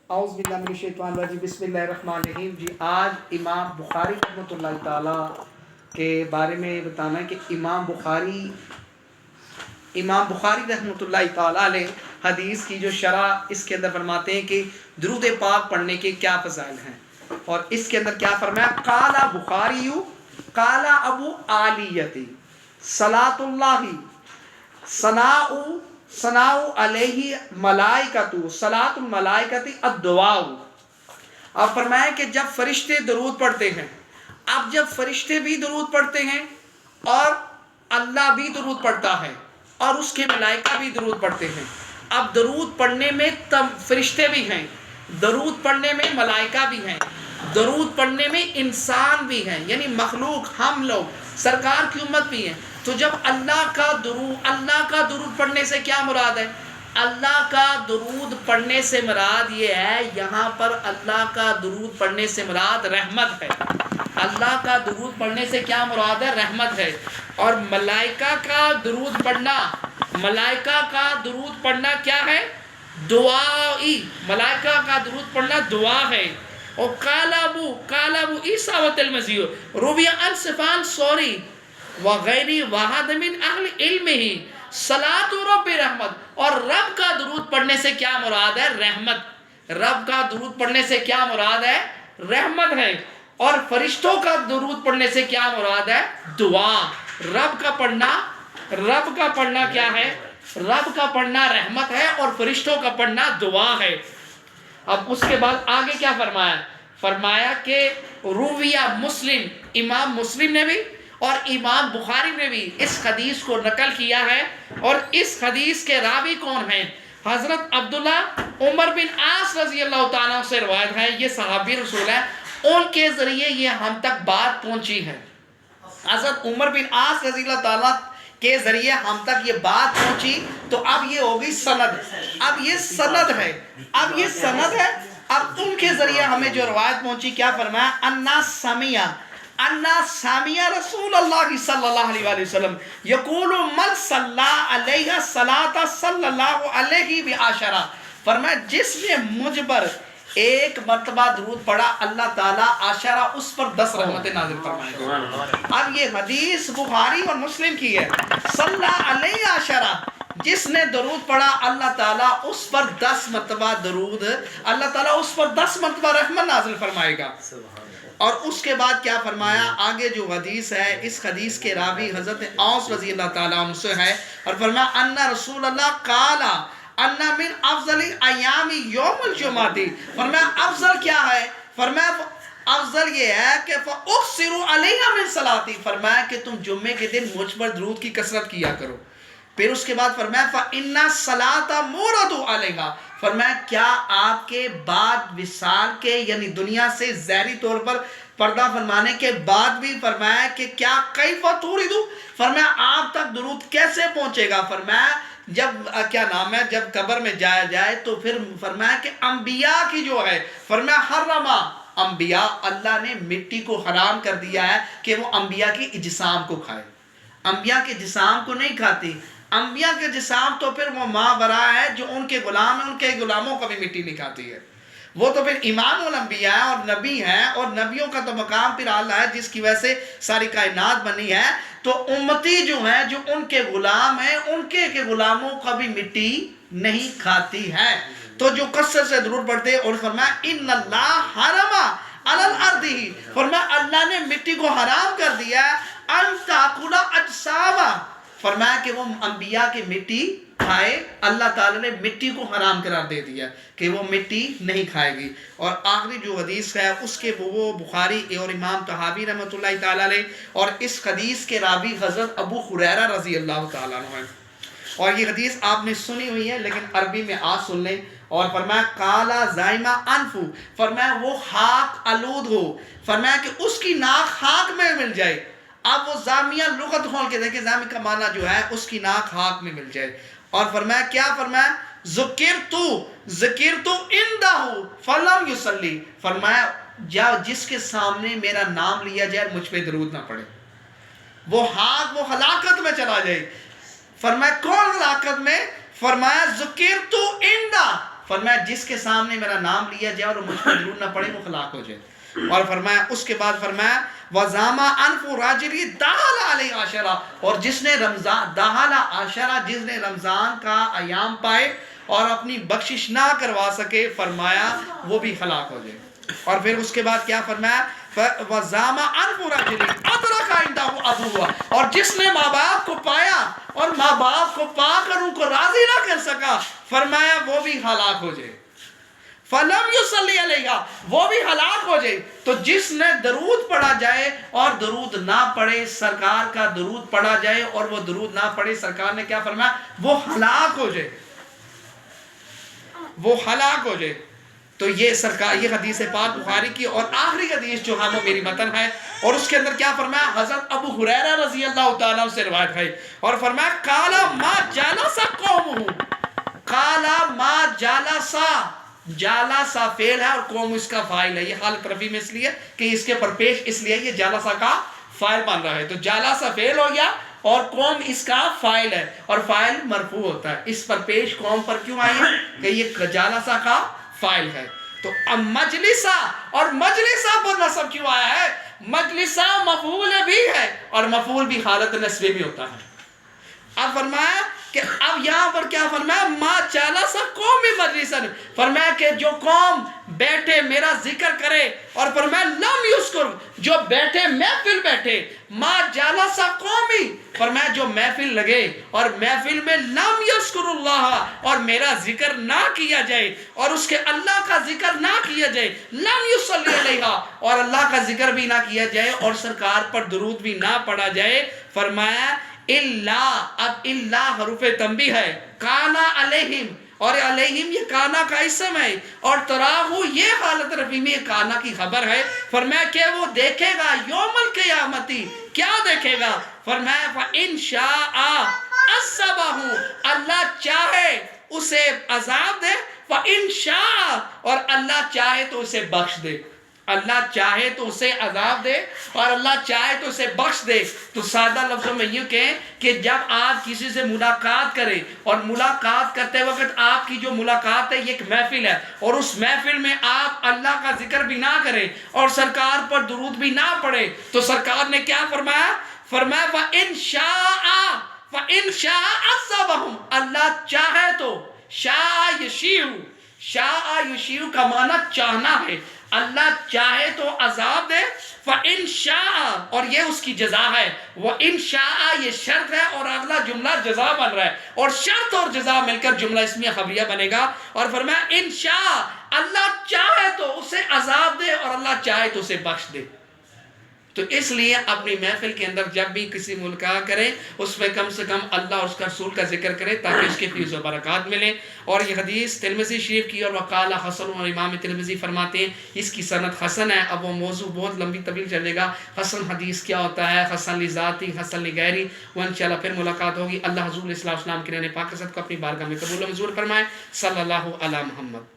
اعوذ باللہ من الشیطان الرجیم بسم اللہ الرحمن الرحیم. جی آج امام بخاری رحمۃ اللہ تعالیٰ کے بارے میں بتانا ہے کہ امام بخاری رحمۃ اللہ تعالیٰ علیہ حدیث کی جو شرح اس کے اندر فرماتے ہیں کہ درود پاک پڑھنے کے کیا فضائل ہیں، اور اس کے اندر کیا فرمایا، قال بخاری قال ابو عالیتی صلاۃ اللہ ثناء علیہ ملائکۃ صلاۃ الملائکۃ الدعاء. اب فرمایا کہ جب فرشتے درود پڑھتے ہیں، اب جب فرشتے بھی درود پڑھتے ہیں اور اللہ بھی درود پڑھتا ہے اور اس کے ملائکہ بھی درود پڑھتے ہیں. اب درود پڑھنے میں فرشتے بھی ہیں، درود پڑھنے میں ملائکہ بھی ہیں، درود پڑھنے میں انسان بھی ہیں، یعنی مخلوق ہم لوگ سرکار کی امت بھی ہیں. تو جب اللہ کا درود پڑھنے سے کیا مراد ہے؟ اللہ کا درود پڑھنے سے مراد یہ ہے، یہاں پر اللہ کا درود پڑھنے سے مراد رحمت ہے. اللہ کا درود پڑھنے سے کیا مراد ہے؟ رحمت ہے. اور ملائکہ کا درود پڑھنا کیا ہے؟ دعائی. ملائکہ کا درود پڑھنا دعا ہے. اور کالابو عیسیٰ و المسیح رویہ انصفان سوری وغیری واحد من اہل علم ہی صلاۃ رب رحمت. اور رب کا درود پڑھنے سے کیا مراد ہے؟ رحمت. رب کا درود پڑھنے سے کیا مراد ہے؟ رحمت ہے. اور فرشتوں کا درود پڑھنے سے کیا مراد ہے؟ دعا. رب کا پڑھنا کیا ہے؟ رب کا پڑھنا رحمت ہے اور فرشتوں کا پڑھنا دعا ہے. اب اس کے بعد آگے کیا فرمایا کہ رویہ مسلم، امام مسلم نے بھی اور امام بخاری نے بھی اس حدیث کو نقل کیا ہے. اور اس حدیث کے راوی کون ہیں؟ حضرت عبداللہ عمر بن عاص رضی اللہ تعالیٰ سے روایت ہے. یہ صحابی رسول ہے، ان کے ذریعے یہ ہم تک بات پہنچی ہے. حضرت عمر بن عاص رضی اللہ تعالیٰ کے ذریعے ہم تک یہ بات پہنچی. تو اب یہ ہوگی سند. اب یہ سند ہے. اب ان کے ذریعے ہمیں جو روایت پہنچی، کیا فرمایا، انا سامع رسول اللہ صلی اللہ علیہ وآلہ وسلم یقول من صلی علیہ صلاۃ صلی اللہ علیہ بعشرہ. فرمایا جس نے مجھ پر ایک مرتبہ درود پڑھا، اللہ تعالیٰ عشرہ اس پر 10 رحمتیں نازل فرمائے گا. اب یہ حدیث بخاری اور مسلم کی ہے. صلی علیہ عشرہ، جس نے درود پڑھا اللہ تعالیٰ اس پر 10 مرتبہ اللہ تعالیٰ اس پر 10 مرتبہ رحمت نازل فرمائے گا. اور اس کے بعد کیا فرمایا، آگے جو حدیث ہے، اس حدیث کے راوی حضرت اوس رضی اللہ تعالیٰ عنہ سے ہے. اور فرمایا ان رسول اللہ قال ان من افضل ایام یوم الجمعہ. فرمایا افضل کیا ہے؟ فرمایا افضل یہ ہے کہ فاکثروا علیہ من صلاتی. فرمایا کہ تم جمعے کے دن مجھ پر درود کی کثرت کیا کرو. پھر اس کے بعد فرمایا فإن الصلاۃ مورد علیہا. فرمایا کیا آپ کے بعد وصال کے، یعنی دنیا سے ظاہری طور پر پردہ فرمانے کے بعد بھی، فرمایا کہ کیا کیف تورد، فرمایا آپ تک درود کیسے پہنچے گا؟ فرمایا جب قبر میں جایا جائے تو پھر فرمایا کہ انبیاء کی جو ہے، فرمایا حرما انبیاء، اللہ نے مٹی کو حرام کر دیا ہے کہ وہ انبیاء کی اجسام کو کھائے. انبیاء کے جسام کو نہیں کھاتی. انبیاء کے جسام تو پھر وہ ماورا ہے، جو ان کے غلام ہیں، ان کے غلاموں کا بھی مٹی نہیں کھاتی ہے. وہ تو پھر امام الانبیاء ہیں اور نبی ہیں، اور نبیوں کا تو مقام پھر اعلیٰ ہے جس کی وجہ سے ساری کائنات بنی ہے. تو امتی جو ہیں، جو ان کے غلام ہیں، ان کے غلاموں کا بھی مٹی نہیں کھاتی ہے. تو جو کثرت سے درود پڑھتے ہیں، اور فرمایا ان اللہ حرم علی الارض، فرمایا اللہ نے مٹی کو حرام کر دیا ہے ان تاکل اجساما. فرمایا کہ وہ انبیاء کی مٹی کھائے، اللہ تعالیٰ نے مٹی کو حرام قرار دے دیا کہ وہ مٹی نہیں کھائے گی. اور آخری جو حدیث ہے اس کے وہ بخاری اور امام طحاوی رحمۃ اللہ تعالیٰ علیہ، اور اس حدیث کے راوی حضرت ابو ہریرہ رضی اللہ تعالیٰ عنہ ہے. اور یہ حدیث آپ نے سنی ہوئی ہے لیکن عربی میں آج سن لیں. اور فرمایا کالا زائمہ انفو، فرمایا وہ خاک آلود ہو، فرمایا کہ اس کی ناک خاک میں مل جائے. اب وہ زامیہ لغت کھول کے دیکھیں، زامی کا معنی جو ہے اس کی ناک خاک میں مل جائے. اور فرمایا کیا؟ فرمایا ذکرتو اندہ فلم یصلی. فرمایا جس کے سامنے میرا نام لیا جائے مجھ پہ درود نہ پڑے، وہ ہلاکت میں چلا جائے. فرمایا کون ہلاکت میں؟ فرمایا ذکرتو اندہ فرمایا جس کے سامنے میرا نام لیا جائے اور مجھ پر درود نہ پڑے وہ ہلاک ہو جائے. اور فرمایا اس کے بعد فرمایا وَزَامَ أَنْفُ رَاجِلِ دَخَلَ عَلَيْهِ عَشَرًا، اور جس نے رمضان دَخَلَ عَشَرًا، جس نے رمضان کا ایام پائے اور اپنی بخشش نہ کروا سکے، فرمایا وہ بھی ہلاک ہو جائے. اور پھر اس کے بعد کیا فرمایا وَزَامَ أَنْفُ رَاجِلٍ أَدْرَكَ عِنْدَهُ أَبُوهُ، اور جس نے ماں باپ کو پایا اور ماں باپ کو پا کر ان کو راضی نہ کر سکا، فرمایا وہ بھی ہلاک ہو جائے. فَلَمْ يُصَلِّ عَلَيْهَا، وہ بھی ہلاک ہو جائے. تو جس نے درود پڑھا جائے اور درود نہ پڑھے، سرکار کا درود پڑھا جائے اور وہ درود نہ پڑھے، سرکار نے کیا فرمایا وہ ہلاک ہو جائے، وہ ہلاک ہو جائے. تو یہ سرکار، یہ حدیث پاک بخاری کی اور آخری حدیث جو ہے وہ میری متن ہے. اور اس کے اندر کیا فرمایا، حضرت ابو ہریرہ رضی اللہ تعالیٰ سے روایت ہے اور فرمایا قَالَ مَا جَلَسَ قَوْمُهُ، قَالَ مَا جَلَسَ، جالسا فعل ہے اور قوم اس کا فاعل ہے. یہ حالت رفع میں اس لیے کہ اس کے پرپیش اس لیے یہ جالسا کا فاعل بن رہا ہے. تو جالسا فعل ہو گیا اور قوم اس کا فاعل ہے اور فاعل مرفوع ہوتا ہے. اس پر پیش قوم پر کیوں آئی ہے کہ یہ جالسا کا فاعل ہے. تو اب مجلسہ، اور مجلسہ پر نصب کیوں آیا ہے؟ مجلسہ مفعول بھی ہے اور مفعول بھی حالت نصب میں ہوتا ہے. اب فرمایا کہ اب یہاں پر کیا فرمایا ما جالس قوم مجلسن، فرمایا کہ جو قوم بیٹھے میرا ذکر کرے، اور فرمایا لم یذکر، جو بیٹھے محفل بیٹھے، ما جالس قومی، فرمایا جو محفل لگے اور محفل میں لم یذکر اللہ، اور میرا ذکر نہ کیا جائے اور اس کے اللہ کا ذکر نہ کیا جائے، لم یصلی علیہا، اور اللہ کا ذکر بھی نہ کیا جائے اور سرکار پر درود بھی نہ پڑھا جائے، فرمایا اللہ، اب اللہ حروف تنبیہ ہے، کانا علیہم، اور علیہم یہ کانا کا اسم ہے اور تراہو یہ حالت رفع میں کانا کی خبر ہے. فرمایا کہ وہ دیکھے گا یوم القیامتی، کیا دیکھے گا؟ فرمایا فَإِن شَاءَ عَذَّبَهُ، اللہ چاہے اسے عذاب دے، فَإِن شَاءَ، اور اللہ چاہے تو اسے بخش دے. اللہ چاہے تو اسے عذاب دے اور اللہ چاہے تو اسے بخش دے. تو سادہ لفظوں میں یوں کہیں کہ جب آپ کسی سے ملاقات کریں اور ملاقات کرتے وقت آپ کی جو ملاقات ہے یہ ایک محفل ہے اور اس محفل میں آپ اللہ کا ذکر بھی نہ کریں اور سرکار پر درود بھی نہ پڑھیں، تو سرکار نے کیا فرمایا؟ فرمایا فَإِن شَاءَ عَذَّبَهُمْ، اللہ چاہے تو، شاء یشیع، شاء یشیع کا معنی چاہنا ہے، اللہ چاہے تو عذاب دے. فَإِن شَاءَ، اور یہ اس کی جزا ہے، وَإِن شَاءَ یہ شرط ہے اور اگلا جملہ جزا بن رہا ہے اور شرط اور جزا مل کر جملہ اسمیہ خبریہ بنے گا. اور فرمایا ان شاء، اللہ چاہے تو اسے عذاب دے اور اللہ چاہے تو اسے بخش دے. تو اس لیے اپنی محفل کے اندر جب بھی کسی ملاقات کریں اس میں کم سے کم اللہ اور اس کا رسول کا ذکر کریں تاکہ اس کے فیض و برکات ملیں. اور یہ حدیث ترمذی شریف کی اور وقال حسن، اور امام ترمذی فرماتے ہیں اس کی سند حسن ہے. اب وہ موضوع بہت لمبی طویل چلے گا، حسن حدیث کیا ہوتا ہے، حسن لذاتی، حسن لغیری، وہ انشاءاللہ پھر ملاقات ہوگی. اللہ حضور علیہ السلام کے نبی پاک کو اپنی بارگاہ میں قبول و منظور فرمائے. صلی اللہ علی محمد.